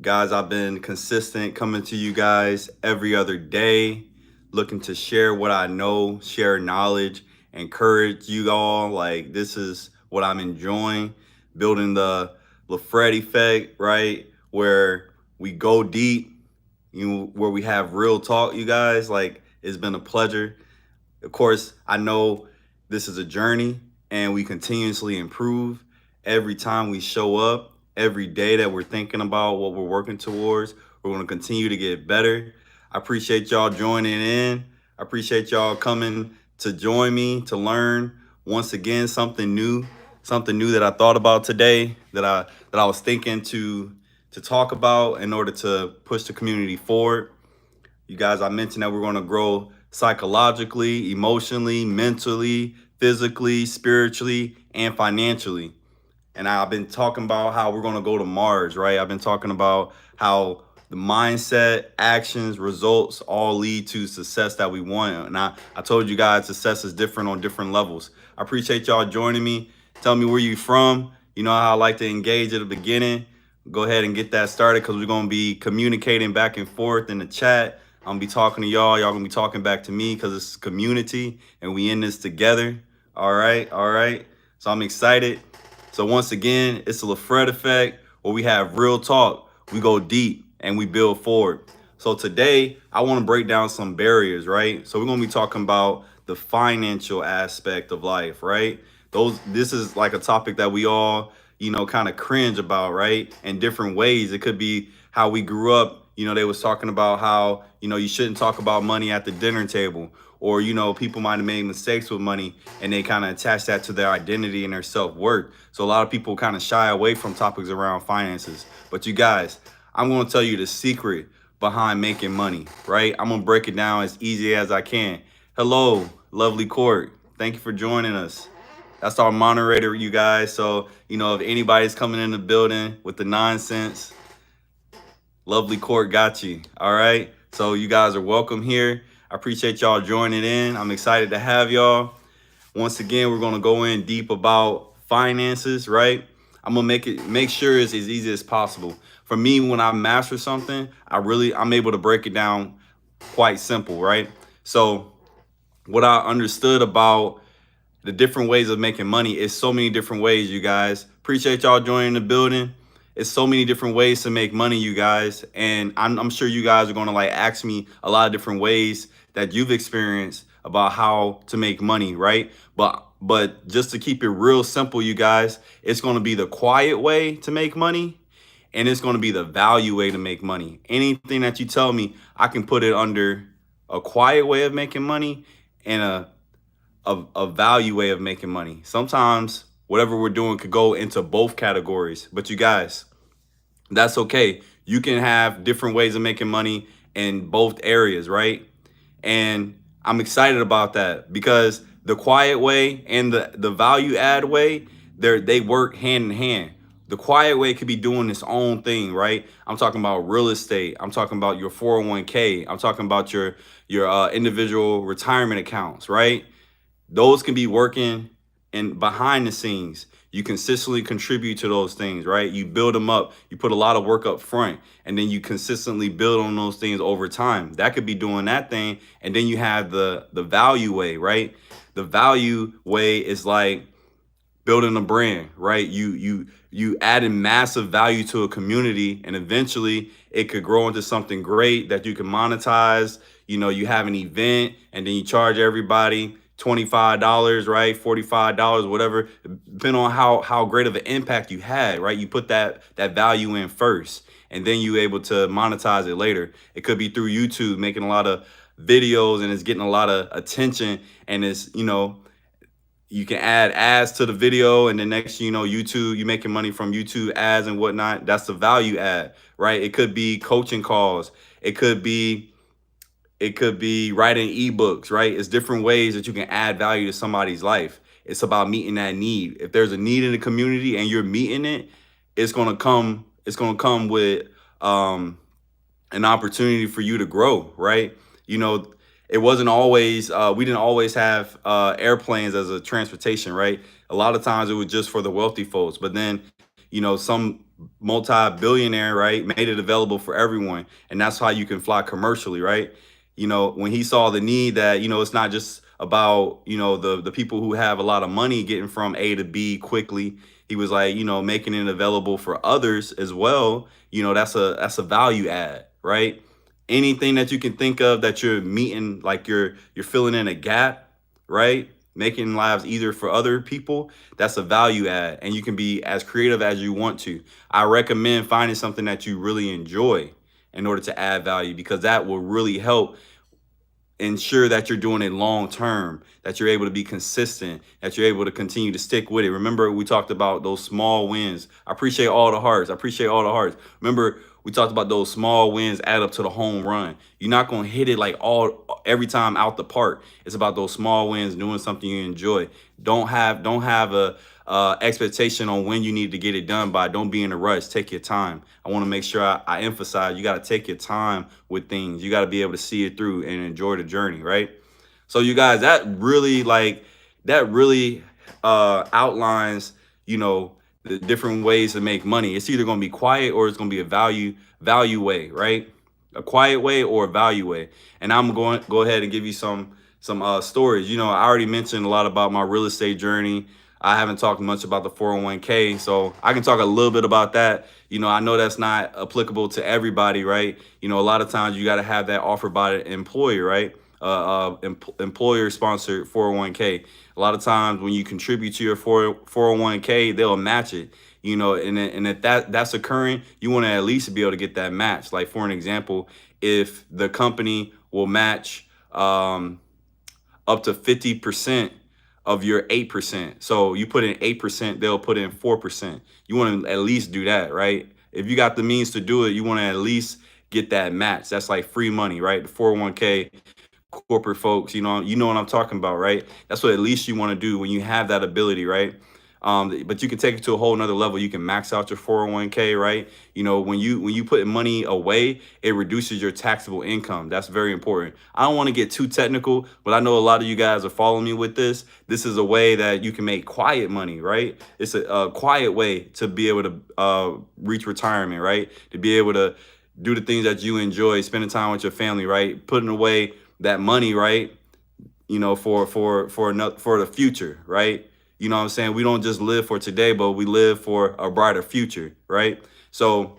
Guys, I've been consistent coming to you guys every other day, looking to share what I know, share knowledge, encourage you all. Like, this is what I'm enjoying, building the LaFred effect, right? Where we go deep, where we have real talk, you guys. Like, it's been a pleasure. Of course, I know this is a journey and we continuously improve every time we show up, every day that we're thinking about what we're working towards. We're going to continue to get better. I appreciate y'all joining in. I appreciate y'all coming to join me to learn once again something new that I thought about today that I was thinking to talk about in order to push the community forward. You guys, I mentioned that we're going to grow psychologically, emotionally, mentally, physically, spiritually, and financially. And I've been talking about how we're going to go to Mars, right? I've been talking about how the mindset, actions, results all lead to success that we want. And I told you guys success is different on different levels. I appreciate y'all joining me. Tell me where you from. You know how I like to engage at the beginning. Go ahead and get that started because we're going to be communicating back and forth in the chat. I'm going to be talking to y'all. Y'all going to be talking back to me because it's community and we in this together. All right. All right. So I'm excited. So once again, it's a LaFred effect where we have real talk, we go deep, and we build forward. So today, I want to break down some barriers, right? So we're going to be talking about the financial aspect of life, right? This is like a topic that we all, kind of cringe about, right? In different ways. It could be how we grew up. They was talking about how, you shouldn't talk about money at the dinner table, or people might have made mistakes with money and they kind of attach that to their identity and their self-worth. So a lot of people kind of shy away from topics around finances. But you guys, I'm going to tell you the secret behind making money, right? I'm going to break it down as easy as I can. Hello, lovely court. Thank you for joining us. That's our moderator, you guys. So if anybody's coming in the building with the nonsense, lovely court got you. All right. So you guys are welcome here. I appreciate y'all joining in. I'm excited to have y'all. Once again, we're going to go in deep about finances, right? I'm going to make sure it's as easy as possible. For me, when I master something, I'm able to break it down quite simple, right? So what I understood about the different ways of making money is so many different ways, you guys. Appreciate y'all joining the building. It's so many different ways to make money, you guys. And I'm sure you guys are going to ask me a lot of different ways that you've experienced about how to make money, right? But just to keep it real simple, you guys, it's going to be the quiet way to make money, and it's going to be the value way to make money. Anything that you tell me, I can put it under a quiet way of making money and a value way of making money. Sometimes whatever we're doing could go into both categories, but you guys, that's okay. You can have different ways of making money in both areas, right? And I'm excited about that because the quiet way and the value add way, they work hand in hand. The quiet way could be doing its own thing, right? I'm talking about real estate. I'm talking about your 401k. I'm talking about your individual retirement accounts, right? Those can be working and behind the scenes. You consistently contribute to those things, right? You build them up. You put a lot of work up front, and then you consistently build on those things over time. That could be doing that thing. And then you have the value way, right? The value way is like building a brand, right? You adding massive value to a community, and eventually it could grow into something great that you can monetize. You have an event and then you charge everybody $25, right? $45, whatever, depending on how great of an impact you had, right? You put that value in first, and then you able to monetize it later. It could be through YouTube, making a lot of videos and it's getting a lot of attention, and it's, you can add ads to the video, and the next YouTube, you're making money from YouTube ads and whatnot. That's the value add, right? It could be coaching calls. It could be writing ebooks, right? It's different ways that you can add value to somebody's life. It's about meeting that need. If there's a need in the community and you're meeting it, it's gonna come with an opportunity for you to grow, right? It wasn't always, we didn't always have airplanes as a transportation, right? A lot of times it was just for the wealthy folks. But then, multi-billionaire, right, made it available for everyone. And that's how you can fly commercially, right? When he saw the need that, it's not just about, the people who have a lot of money getting from A to B quickly. He was like, making it available for others as well. That's a value add, right? Anything that you can think of that you're meeting, like you're filling in a gap, right? Making lives easier for other people, that's a value add. And you can be as creative as you want to. I recommend finding something that you really enjoy in order to add value, because that will really help ensure that you're doing it long term, that you're able to be consistent, that you're able to continue to stick with it. Remember, we talked about those small wins. I appreciate all the hearts. I appreciate all the hearts. Remember, we talked about those small wins add up to the home run. You're not going to hit it like every time out the park. It's about those small wins, doing something you enjoy. Don't have a expectation on when you need to get it done by. Don't be in a rush. Take your time. I want to make sure I emphasize, you got to take your time with things. You got to be able to see it through and enjoy the journey, right? So you guys, that really outlines, the different ways to make money. It's either going to be quiet or it's going to be a value way, right? A quiet way or a value way. And I'm going to go ahead and give you some stories. I already mentioned a lot about my real estate journey. I haven't talked much about the 401k, so I can talk a little bit about that. I know that's not applicable to everybody, right? A lot of times you got to have that offered by the employer, right? Employer sponsored 401k. A lot of times when you contribute to your 401k, they'll match it. And if that's occurring, you want to at least be able to get that match. Like, for an example, if the company will match up to 50% of your 8%. So you put in 8%, they'll put in 4%. You want to at least do that, right? If you got the means to do it, you want to at least get that match. That's like free money, right? The 401k, corporate folks, you know what I'm talking about, right? That's what at least you want to do when you have that ability, right? But you can take it to a whole nother level. You can max out your 401k, right? When you put money away, it reduces your taxable income. That's very important. I don't want to get too technical, but I know a lot of you guys are following me with this. This is a way that you can make quiet money, right? It's a quiet way to be able to reach retirement, right? To be able to do the things that you enjoy, spending time with your family, right? Putting away that money, right? For the future, right? You know what I'm saying? We don't just live for today, but we live for a brighter future, right? So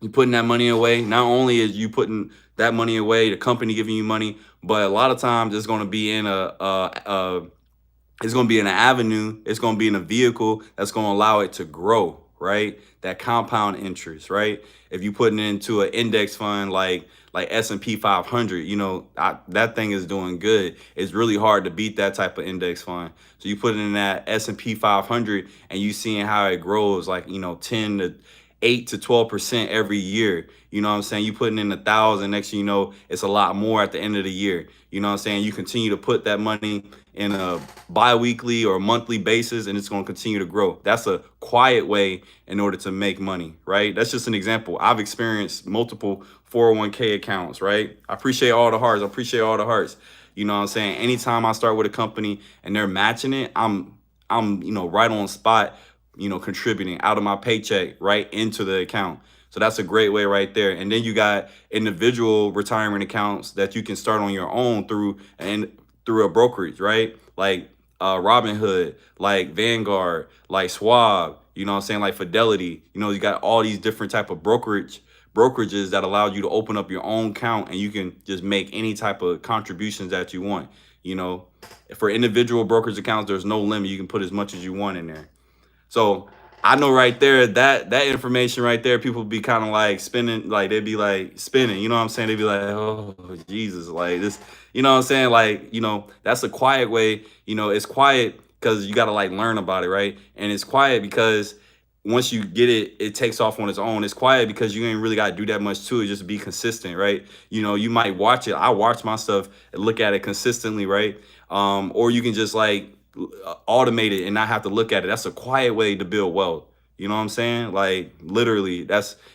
you putting that money away. Not only is you putting that money away, the company giving you money, but a lot of times it's going to be in it's going to be in an avenue. It's going to be in a vehicle that's going to allow it to grow, right? That compound interest, right? If you putting it into an index fund like S&P 500, that thing is doing good. It's really hard to beat that type of index fund. So you put it in that S&P 500 and you seeing how it grows, like 10 to 8 to 12% every year. You know what I'm saying? You putting in 1,000, next thing you know, it's a lot more at the end of the year. You know what I'm saying? You continue to put that money in a bi-weekly or monthly basis, and it's going to continue to grow. That's a quiet way in order to make money, right? That's just an example. I've experienced multiple 401k accounts, right? I appreciate all the hearts. I appreciate all the hearts. You know what I'm saying? Anytime I start with a company and they're matching it, I'm right on spot, contributing out of my paycheck right into the account. So that's a great way right there. And then you got individual retirement accounts that you can start on your own through a brokerage, right? Like Robinhood, like Vanguard, like Schwab, you know what I'm saying? Like Fidelity, you got all these different type of brokerages that allow you to open up your own account, and you can just make any type of contributions that you want. For individual brokerage accounts, there's no limit. You can put as much as you want in there. So I know right there, that information right there, people be kind of like spinning, like they'd be like spinning, you know what I'm saying? They'd be like, oh, Jesus, like this, you know what I'm saying? Like, that's a quiet way, it's quiet because you got to like learn about it, right? And it's quiet because once you get it, it takes off on its own. It's quiet because you ain't really got to do that much to it, just be consistent, right? You might watch it. I watch my stuff and look at it consistently, right? Or you can just like automate it and not have to look at it. That's a quiet way to build wealth. You know what I'm saying? Like literally,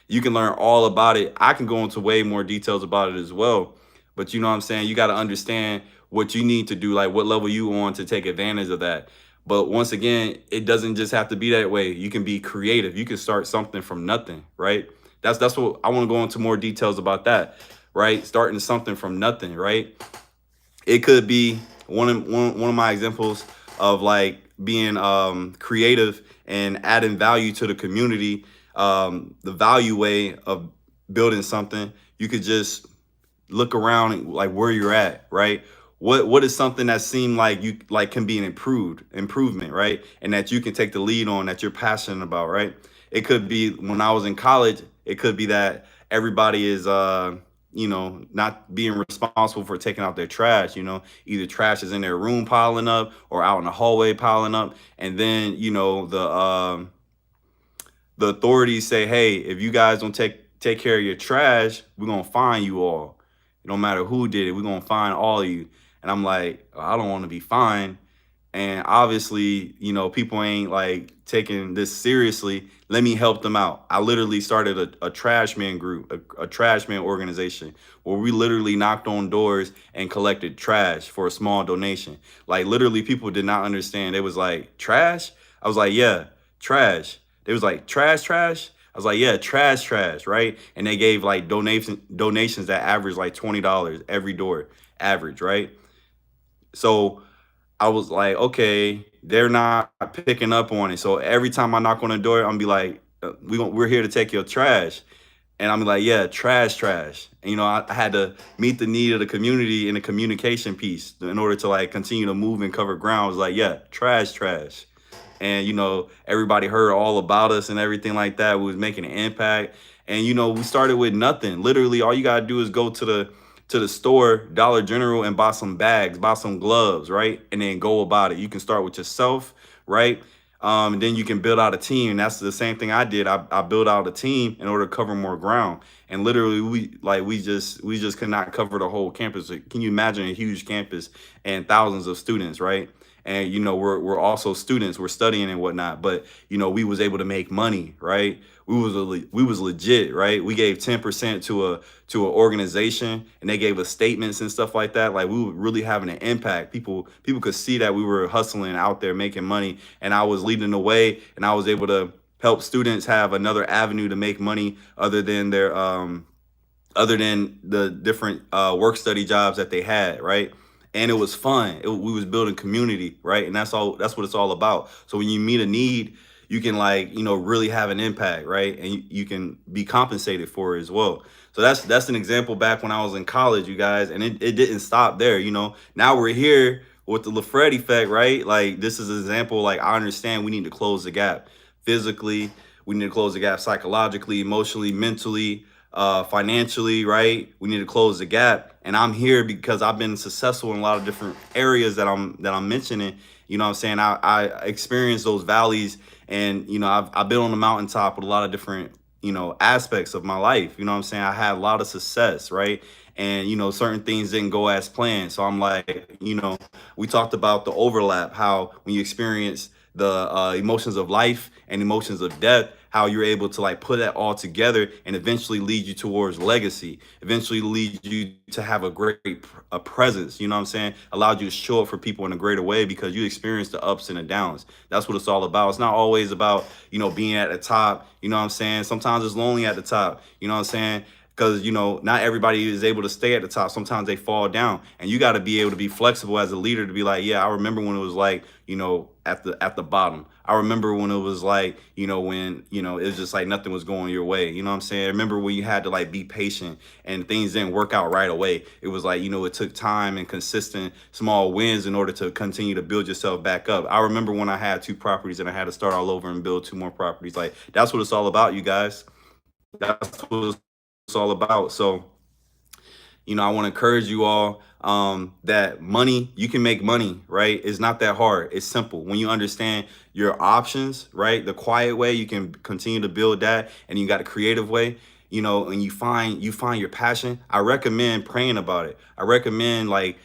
you can learn all about it. I can go into way more details about it as well. But you know what I'm saying? You got to understand what you need to do, like what level you on to take advantage of that. But once again, it doesn't just have to be that way. You can be creative. You can start something from nothing, right? That's what I want to go into more details about that, right? Starting something from nothing, right? It could be one of my examples of like being creative and adding value to the community. The value way of building something, you could just look around and, like, where you're at, right? What is something that seem like you like can be an improvement, right? And that you can take the lead on, that you're passionate about, right? It could be when I was in college, it could be that everybody is not being responsible for taking out their trash, either trash is in their room piling up or out in the hallway piling up. And then, the authorities say, hey, if you guys don't take care of your trash, we're gonna fine you all. No matter who did it, we're gonna fine all of you. And I'm like, I don't want to be fined. And obviously, people ain't like taking this seriously. Let me help them out. I literally started a trash man group, a trash man organization, where we literally knocked on doors and collected trash for a small donation. Like, literally, people did not understand. It was like, trash? I was like, yeah, trash. They was like, trash. I was like, yeah, trash, right? And they gave like donations that average like $20 every door, average, right? So I was like, okay, they're not picking up on it. So every time I knock on the door, I'm be like, we're here to take your trash. And I'm like, yeah, trash. And, I had to meet the need of the community in the communication piece in order to like continue to move and cover ground. I was like, yeah, trash. And, everybody heard all about us and everything like that. We was making an impact. And, we started with nothing. Literally, all you got to do is go to the store, Dollar General, and buy some bags, buy some gloves, right? And then go about it. You can start with yourself, right? And then you can build out a team. And that's the same thing I did. I built out a team in order to cover more ground. And literally, we just could not cover the whole campus. Can you imagine a huge campus and thousands of students, right? And we're also students, we're studying and whatnot, but we was able to make money, right? We was legit, right? We gave 10% to an organization, and they gave us statements and stuff like that. Like, we were really having an impact. People could see that we were hustling out there making money, and I was leading the way, and I was able to help students have another avenue to make money other than the different work study jobs that they had, right? And it was fun. We was building community, right? And that's what it's all about. So when you meet a need, you can really have an impact, right? And you can be compensated for it as well. So that's an example back when I was in college, you guys, and it didn't stop there. Now we're here with the LaFred effect, right? Like, this is an example. Like, I understand we need to close the gap physically. We need to close the gap psychologically, emotionally, mentally, financially, right? We need to close the gap. And I'm here because I've been successful in a lot of different areas that I'm mentioning. You know what I'm saying? I experienced those valleys, and I've been on the mountaintop with a lot of different aspects of my life. You know what I'm saying? I had a lot of success, right? And certain things didn't go as planned. So I'm like, we talked about the overlap, how when you experience the emotions of life and emotions of death, how you're able to like put that all together and eventually lead you towards legacy, eventually lead you to have a great presence, you know what I'm saying? Allowed you to show up for people in a greater way because you experience the ups and the downs. That's what it's all about. It's not always about, being at the top, you know what I'm saying? Sometimes it's lonely at the top, you know what I'm saying? Because not everybody is able to stay at the top. Sometimes they fall down, and you got to be able to be flexible as a leader to be like, yeah, I remember when it was like, at the bottom. I remember when it was like, when it was just like nothing was going your way. You know what I'm saying? I remember when you had to like be patient and things didn't work out right away. It was like, it took time and consistent small wins in order to continue to build yourself back up. I remember when I had 2 properties and I had to start all over and build 2 more properties. Like, that's what it's all about, you guys. That's what it's all about. So, I want to encourage you all that money, you can make money, right? It's not that hard. It's simple. When you understand your options, right? The quiet way, you can continue to build that, and you got a creative way, and you find your passion. I recommend praying about it. I recommend like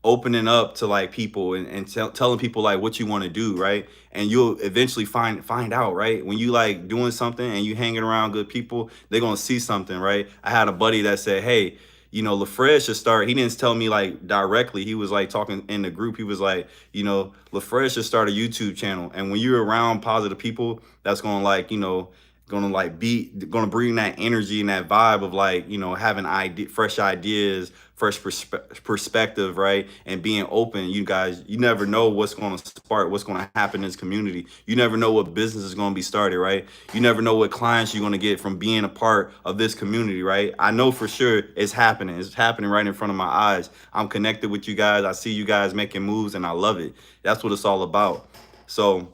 opening up to like people and telling people like what you want to do, right? And you'll eventually find out, right? When you like doing something and you hanging around good people, they're gonna see something, right? I had a buddy that said, hey, LaFred should start. He didn't tell me like directly. He was like talking in the group. He was like, LaFred should start a YouTube channel. And when you're around positive people, that's gonna like, gonna bring that energy and that vibe of like, having fresh ideas, fresh perspective, right? And being open. You guys, you never know what's gonna spark, what's gonna happen in this community. You never know what business is gonna be started, right? You never know what clients you're gonna get from being a part of this community, right? I know for sure it's happening. It's happening right in front of my eyes. I'm connected with you guys. I see you guys making moves and I love it. That's what it's all about. So,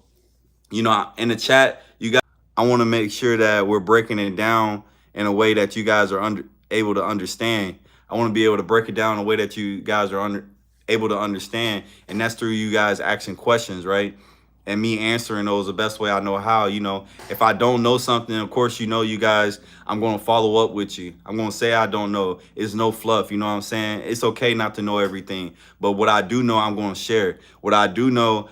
in the chat, you guys, I want to make sure that we're breaking it down in a way that you guys are able to understand. I want to be able to break it down in a way that you guys are able to understand, and that's through you guys asking questions, right? And me answering those the best way I know how. If I don't know something, of course, you guys, I'm going to follow up with you. I'm going to say I don't know. It's no fluff. You know what I'm saying? It's okay not to know everything. But what I do know, I'm going to share. What I do know,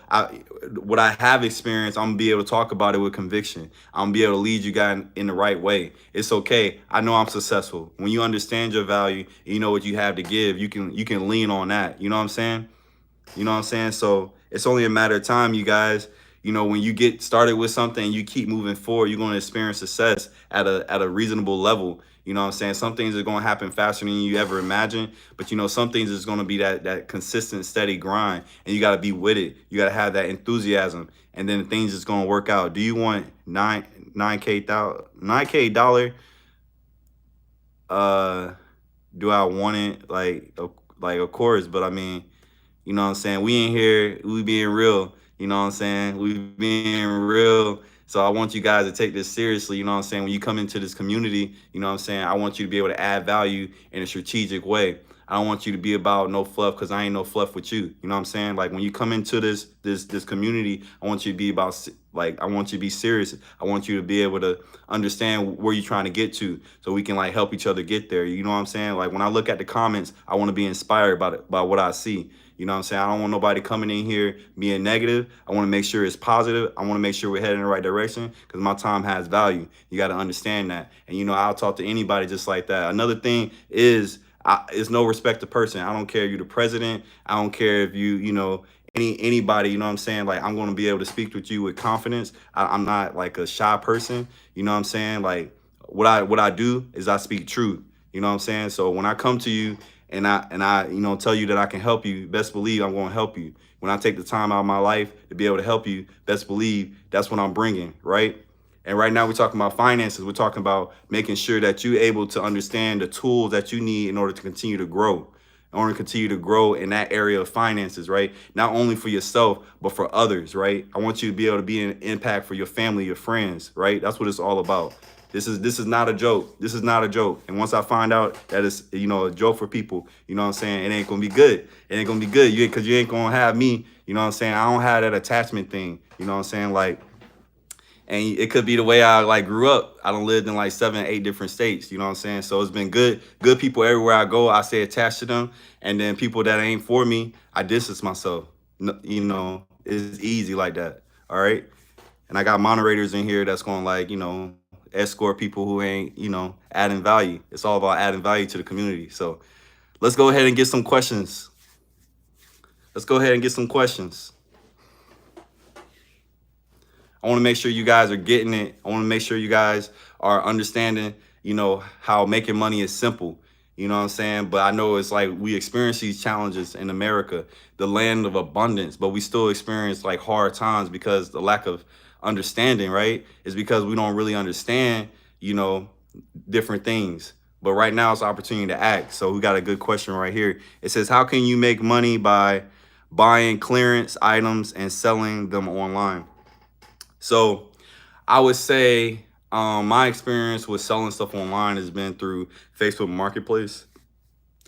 what I have experienced, I'm going to be able to talk about it with conviction. I'm going to be able to lead you guys in the right way. It's okay. I know I'm successful. When you understand your value, you know what you have to give, you can lean on that. You know what I'm saying? So it's only a matter of time, you guys. When you get started with something and you keep moving forward, you're going to experience success at a reasonable level. You know what I'm saying? Some things are going to happen faster than you ever imagined, but some things is going to be that consistent, steady grind, and you got to be with it. You got to have that enthusiasm, and then things is going to work out. Do you want $9K dollar? Do I want it? Like of course, but I mean, you know what I'm saying? We in here, we being real. You know what I'm saying? We being real. So I want you guys to take this seriously. You know what I'm saying? When you come into this community, you know what I'm saying? I want you to be able to add value in a strategic way. I don't want you to be about no fluff, because I ain't no fluff with you. You know what I'm saying? Like when you come into this community, I want you to be about, like, I want you to be serious. I want you to be able to understand where you're trying to get to, so we can like help each other get there. You know what I'm saying? Like when I look at the comments, I want to be inspired by what I see. You know what I'm saying? I don't want nobody coming in here being negative. I want to make sure it's positive. I want to make sure we're heading in the right direction, because my time has value. You got to understand that. And, I'll talk to anybody just like that. Another thing is, it's no respect to person. I don't care if you're the president. I don't care if anybody, you know what I'm saying? Like, I'm going to be able to speak with you with confidence. I'm not like a shy person. You know what I'm saying? Like what I do is I speak truth. You know what I'm saying? So when I come to you, and I tell you that I can help you, best believe I'm going to help you. When I take the time out of my life to be able to help you, best believe that's what I'm bringing, right? And right now we're talking about finances. We're talking about making sure that you're able to understand the tools that you need in order to continue to grow. In order to continue to grow in that area of finances, right? Not only for yourself, but for others, right? I want you to be able to be an impact for your family, your friends, right? That's what it's all about. This is not a joke. This is not a joke. And once I find out that it's, a joke for people, you know what I'm saying? It ain't going to be good. It ain't going to be good. Because you ain't going to have me, you know what I'm saying? I don't have that attachment thing, you know what I'm saying? Like, and it could be the way I like grew up. I done lived in like 7, 8 different states, you know what I'm saying? So it's been good people everywhere I go. I stay attached to them. And then people that ain't for me, I distance myself. It's easy like that. All right. And I got moderators in here that's going to like, escort people who ain't, adding value. It's all about adding value to the community. So let's go ahead and get some questions. I want to make sure you guys are getting it. I want to make sure you guys are understanding, how making money is simple. You know what I'm saying? But I know it's like we experience these challenges in America, the land of abundance, but we still experience like hard times because the lack of understanding, right? Is because we don't really understand, different things. But right now it's an opportunity to act. So we got a good question right here. It says, how can you make money by buying clearance items and selling them online? So I would say my experience with selling stuff online has been through Facebook Marketplace.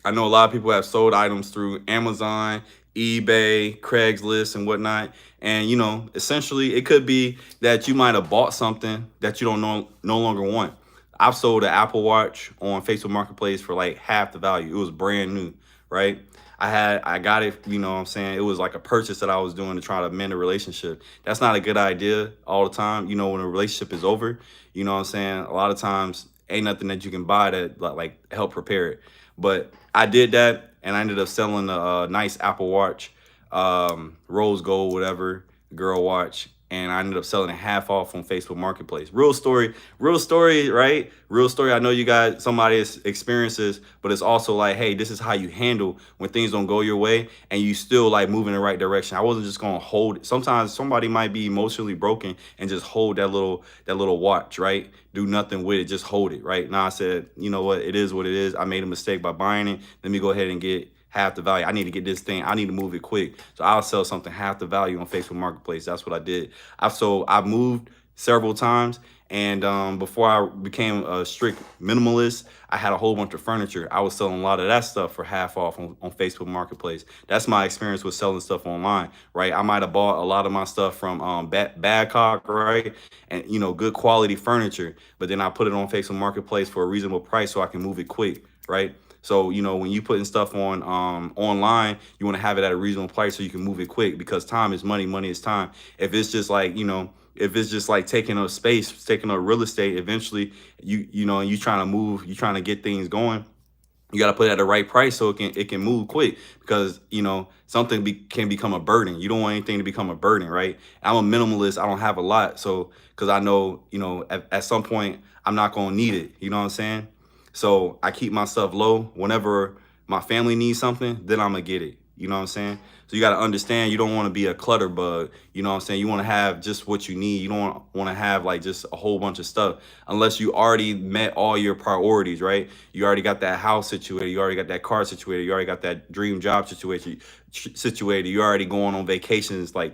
I know a lot of people have sold items through Amazon, eBay, Craigslist, and whatnot. And, essentially it could be that you might have bought something that you don't no longer want. I've sold an Apple Watch on Facebook Marketplace for like half the value. It was brand new, right? I got it, you know what I'm saying? It was like a purchase that I was doing to try to mend a relationship. That's not a good idea all the time. When a relationship is over, you know what I'm saying? A lot of times ain't nothing that you can buy that like help prepare it. But I did that, and I ended up selling a nice Apple Watch, rose gold, whatever, girl watch, and I ended up selling it half off on Facebook Marketplace. Real story, right? Real story. I know you got somebody's experiences, but it's also like, hey, this is how you handle when things don't go your way and you still like move in the right direction. I wasn't just gonna hold it. Sometimes somebody might be emotionally broken and just hold that little watch, right? Do nothing with it, just hold it, right? Now I said, you know what, it is what it is. I made a mistake by buying it. Let me go ahead and get half the value. I need to get this thing. I need to move it quick. So I'll sell something half the value on Facebook Marketplace. That's what I did. I've moved several times. And before I became a strict minimalist, I had a whole bunch of furniture. I was selling a lot of that stuff for half off on Facebook Marketplace. That's my experience with selling stuff online, right? I might have bought a lot of my stuff from Badcock, right? And, good quality furniture. But then I put it on Facebook Marketplace for a reasonable price so I can move it quick, right? So, when you putting stuff on online, you want to have it at a reasonable price so you can move it quick, because time is money, money is time. If it's just like, if it's just like taking up space, taking up real estate, eventually and you trying to move, you trying to get things going, you got to put it at the right price so it can move quick, because something can become a burden. You don't want anything to become a burden, right? I'm a minimalist. I don't have a lot, so because I know at some point I'm not gonna need it. You know what I'm saying? So I keep myself low. Whenever my family needs something, then I'm gonna get it. You know what I'm saying? So you got to understand, you don't want to be a clutter bug. You know what I'm saying? You want to have just what you need. You don't want to have like just a whole bunch of stuff unless you already met all your priorities, right? You already got that house situated. You already got that car situated. You already got that dream job situated. You're already going on vacations like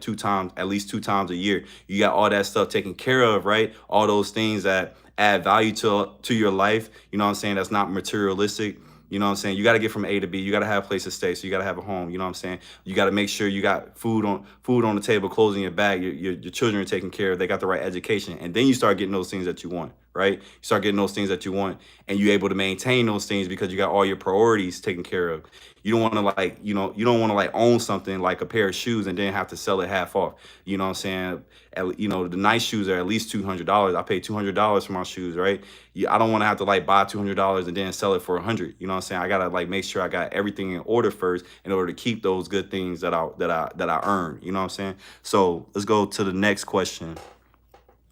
at least two times a year. You got all that stuff taken care of, right? All those things that add value to your life. You know what I'm saying? That's not materialistic. You know what I'm saying? You got to get from A to B. You got to have a place to stay. So you got to have a home. You know what I'm saying? You got to make sure you got food on the table, clothes in your bag. Your children are taken care of. They got the right education. And then you start getting those things that you want, right? You start getting those things that you want, and you're able to maintain those things because you got all your priorities taken care of. You don't want to you don't want to like own something like a pair of shoes and then have to sell it half off. You know what I'm saying? The nice shoes are at least $200. I pay $200 for my shoes, right? I don't want to have to like buy $200 and then sell it for $100. You know what I'm saying? I gotta like make sure I got everything in order first in order to keep those good things that I earn. You know what I'm saying? So let's go to the next question.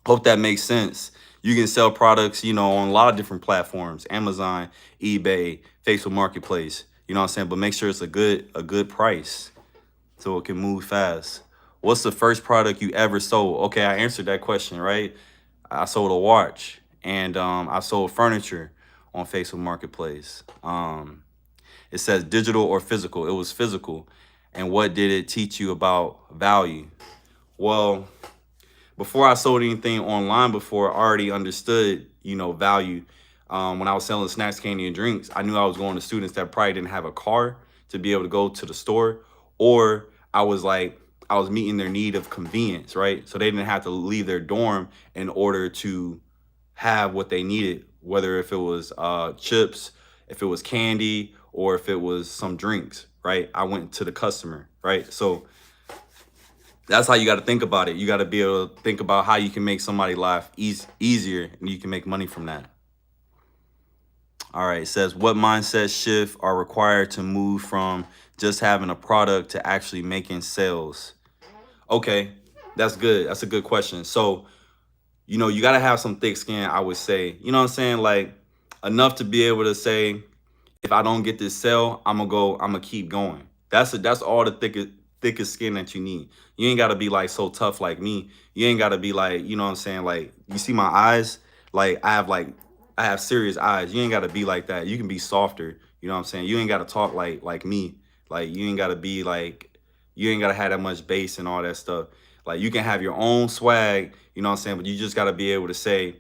Hope that makes sense. You can sell products, on a lot of different platforms: Amazon, eBay, Facebook Marketplace. You know what I'm saying? But make sure it's a good price so it can move fast. What's the first product you ever sold? Okay, I answered that question, right? I sold a watch, and I sold furniture on Facebook Marketplace. It says digital or physical. It was physical. And what did it teach you about value? Well, before I sold anything online before, I already understood, value. When I was selling snacks, candy, and drinks, I knew I was going to students that probably didn't have a car to be able to go to the store, or I was meeting their need of convenience, right? So they didn't have to leave their dorm in order to have what they needed, whether if it was chips, if it was candy, or if it was some drinks, right? I went to the customer, right? So that's how you got to think about it. You got to be able to think about how you can make somebody's life easier, and you can make money from that. All right, it says, what mindset shift are required to move from just having a product to actually making sales? Okay, that's good. That's a good question. So, you got to have some thick skin, I would say. You know what I'm saying? Like, enough to be able to say, if I don't get this sale, I'm gonna keep going. That's all the thickest skin that you need. You ain't gotta be like so tough like me. You ain't gotta be like, you know what I'm saying? Like, you see my eyes? I have serious eyes. You ain't gotta be like that. You can be softer. You know what I'm saying? You ain't gotta talk like me. Like, you ain't gotta be like, you ain't gotta have that much bass and all that stuff. Like, you can have your own swag, you know what I'm saying? But you just gotta be able to say,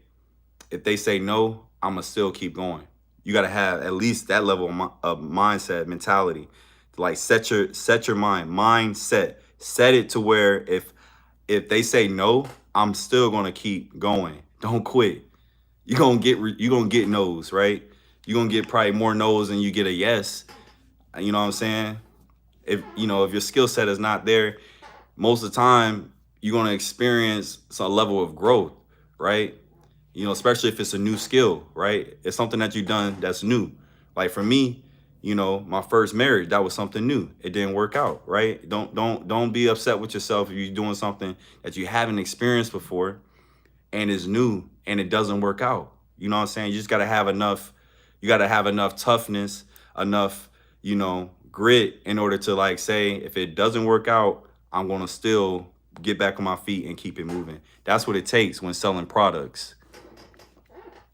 if they say no, I'ma still keep going. You got to have at least that level of mindset, mentality. Like, set your mindset. Set it to where if they say no, I'm still gonna keep going. Don't quit. You're gonna get no's, right? You're gonna get probably more no's than you get a yes. You know what I'm saying? If your skill set is not there, most of the time you're gonna experience some level of growth, right? you know, especially if it's a new skill, right? It's something that you've done that's new. Like for me, you know, my first marriage, that was something new. It didn't work out, right? Don't be upset with yourself if you're doing something that you haven't experienced before and is new and it doesn't work out. You know what I'm saying? You just gotta have enough, you gotta have enough toughness, enough, you know, grit in order to like say, if it doesn't work out, I'm gonna still get back on my feet and keep it moving. That's what it takes when selling products.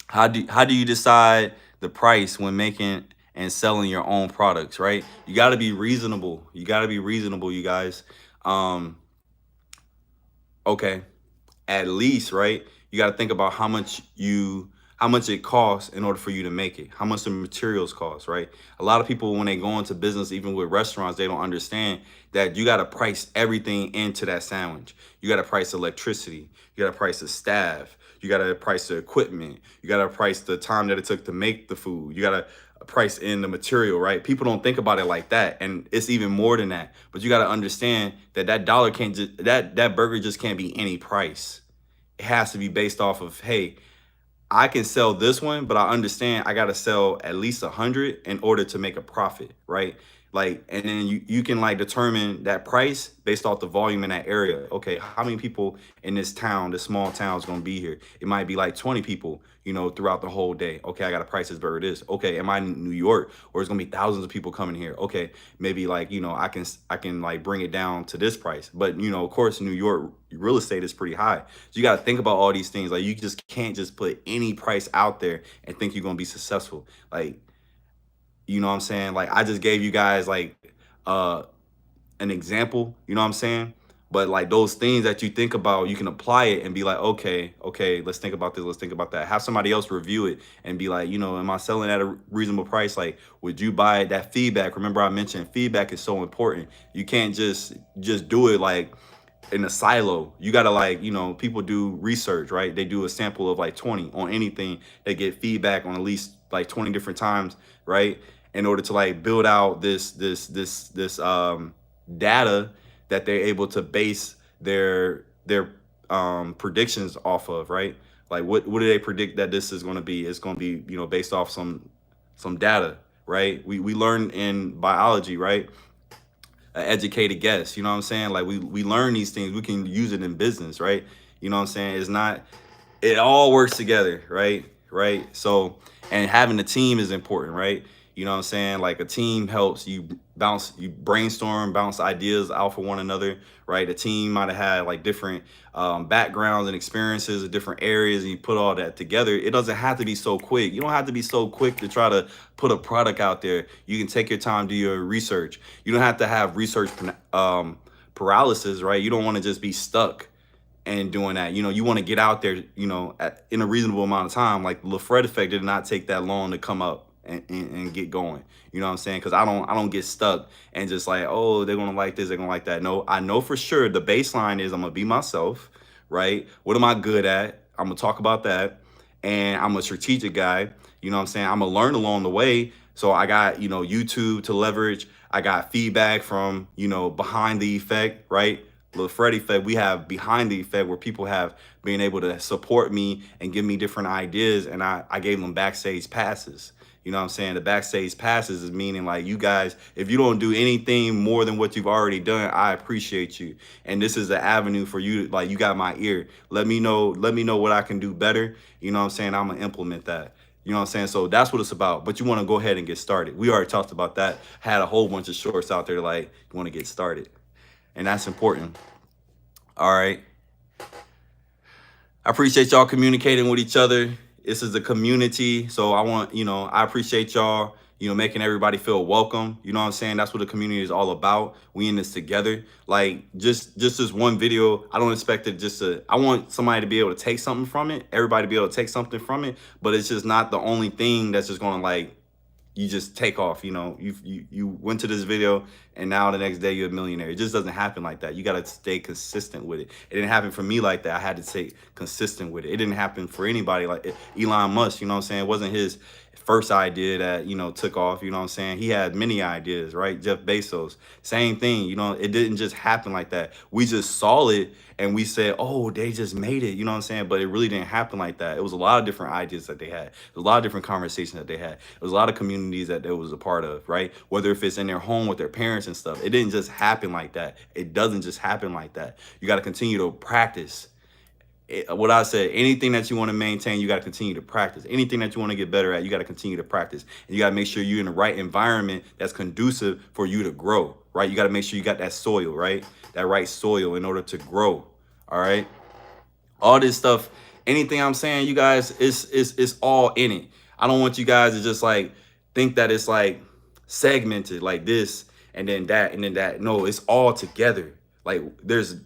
How do you decide the price when making and selling your own products, right? You got to be reasonable. You got to be reasonable, you guys. Um, okay, at least, right? You got to think about how much it costs in order for you to make it, how much the materials cost, right? A lot of people when they go into business, even with restaurants, they don't understand that you got to price everything into that sandwich. You got to price electricity, you got to price the staff, you got to price the equipment, you got to price the time that it took to make the food, you got to price in the material, right? People don't think about it like that, and it's even more than that. But you got to understand that that dollar can't just that burger just can't be any price. It has to be based off of, hey, I can sell this one, but I understand I got to sell at least 100 in order to make a profit, right? Like, and then you can like determine that price based off the volume in that area. Okay, how many people in this town, this small town, is going to be here? It might be like 20 people, you know, throughout the whole day. Okay, I got to price this burger this. Okay, am I in New York, or it's going to be thousands of people coming here? Okay, maybe like, you know, I can like bring it down to this price. But, you know, of course, New York real estate is pretty high. So you got to think about all these things. Like, you just can't just put any price out there and think you're going to be successful. Like, you know what I'm saying? Like, I just gave you guys like uh an example, you know what I'm saying? But like those things that you think about, you can apply it and be like, okay, let's think about this, let's think about that. Have somebody else review it and be like, you know, am I selling at a reasonable price? Like, would you buy it? That feedback? Remember, I mentioned feedback is so important. You can't just do it like in a silo. You gotta, like, you know, people do research, right? They do a sample of like 20 on anything. They get feedback on at least like 20 different times, right? In order to like build out this data that they're able to base their predictions off of, right? Like, what do they predict that this is going to be? It's going to be, you know, based off some data, right? We learn in biology, right? An educated guess, you know what I'm saying? Like, we learn these things, we can use it in business, right? You know what I'm saying? It's not, it all works together, right? So, and having a team is important, right? You know what I'm saying? Like, a team helps you brainstorm, bounce ideas out for one another, right? A team might have had like different backgrounds and experiences in different areas, and you put all that together. It doesn't have to be so quick. You don't have to be so quick to try to put a product out there. You can take your time, do your research. You don't have to have research paralysis, right? You don't want to just be stuck and doing that. You know, you want to get out there, you know, in a reasonable amount of time. Like, the LaFred effect did not take that long to come up and get going. You know what I'm saying? Because I don't get stuck and just like, oh, they're gonna like this, they're gonna like that. No, I know for sure the baseline is I'm gonna be myself, right? What am I good at? I'm gonna talk about that. And I'm a strategic guy. You know what I'm saying? I'm gonna learn along the way. So I got, you know, YouTube to leverage. I got feedback from, you know, behind the effect, right? The Fred effect, we have behind the effect, where people have been able to support me and give me different ideas, and I gave them backstage passes. You know what I'm saying? The backstage passes is meaning like, you guys, if you don't do anything more than what you've already done, I appreciate you. And this is the avenue for you to, like, you got my ear. Let me know what I can do better. You know what I'm saying? I'm gonna implement that. You know what I'm saying? So that's what it's about. But you want to go ahead and get started. We already talked about that. Had a whole bunch of shorts out there like, you want to get started. And that's important. All right. I appreciate y'all communicating with each other. This is a community. So I appreciate y'all, you know, making everybody feel welcome. You know what I'm saying? That's what the community is all about. We in this together. Like, just this one video, I don't expect it I want somebody to be able to take something from it. Everybody to be able to take something from it. But it's just not the only thing that's just going to, like, you just take off. You know, you went to this video and now the next day you're a millionaire. It just doesn't happen like that. You got to stay consistent with it. It didn't happen for me like that. I had to stay consistent with it. It didn't happen for anybody like Elon Musk. You know what I'm saying? It wasn't his first idea that, you know, took off. You know what I'm saying? He had many ideas, right? Jeff Bezos, same thing. You know, it didn't just happen like that. We just saw it and we said, oh, they just made it. You know what I'm saying? But it really didn't happen like that. It was a lot of different ideas that they had. It was a lot of different conversations that they had. It was a lot of communities that they was a part of, right? Whether if it's in their home with their parents and stuff, it didn't just happen like that. It doesn't just happen like that. You got to continue to practice. What I said, anything that you want to maintain, you got to continue to practice. Anything that you want to get better at, you got to continue to practice. And you got to make sure you're in the right environment that's conducive for you to grow, right? You got to make sure you got that soil, right? That right soil in order to grow, all right? All this stuff, anything I'm saying, you guys, it's all in it. I don't want you guys to just like think that it's like segmented like this and then that and then that. No, it's all together. Like there's a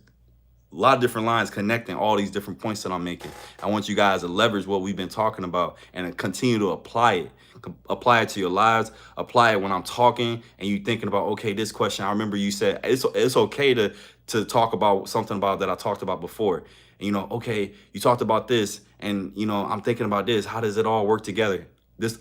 lot of different lines connecting all these different points that I'm making. I want you guys to leverage what we've been talking about and continue to apply it. Apply it to your lives. Apply it when I'm talking and you thinking about, okay, this question. I remember you said it's okay to talk about something about that I talked about before. And, you know, okay, you talked about this and, you know, I'm thinking about this. How does it all work together?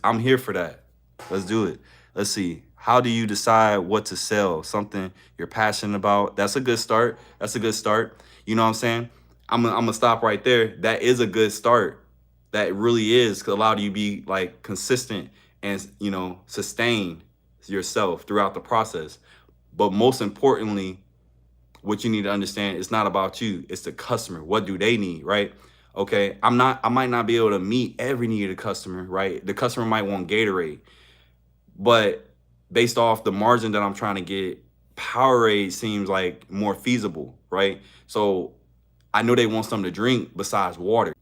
I'm here for that. Let's do it. Let's see. How do you decide what to sell? Something you're passionate about. That's a good start. That's a good start. You know what I'm saying? I'm gonna stop right there. That is a good start. That really is allow you to be like consistent and, you know, sustain yourself throughout the process. But most importantly, what you need to understand, it's not about you. It's the customer. What do they need, right? Okay, I might not be able to meet every need of the customer, right? The customer might want Gatorade, but based off the margin that I'm trying to get, Powerade seems like more feasible, right? So I know they want something to drink besides water.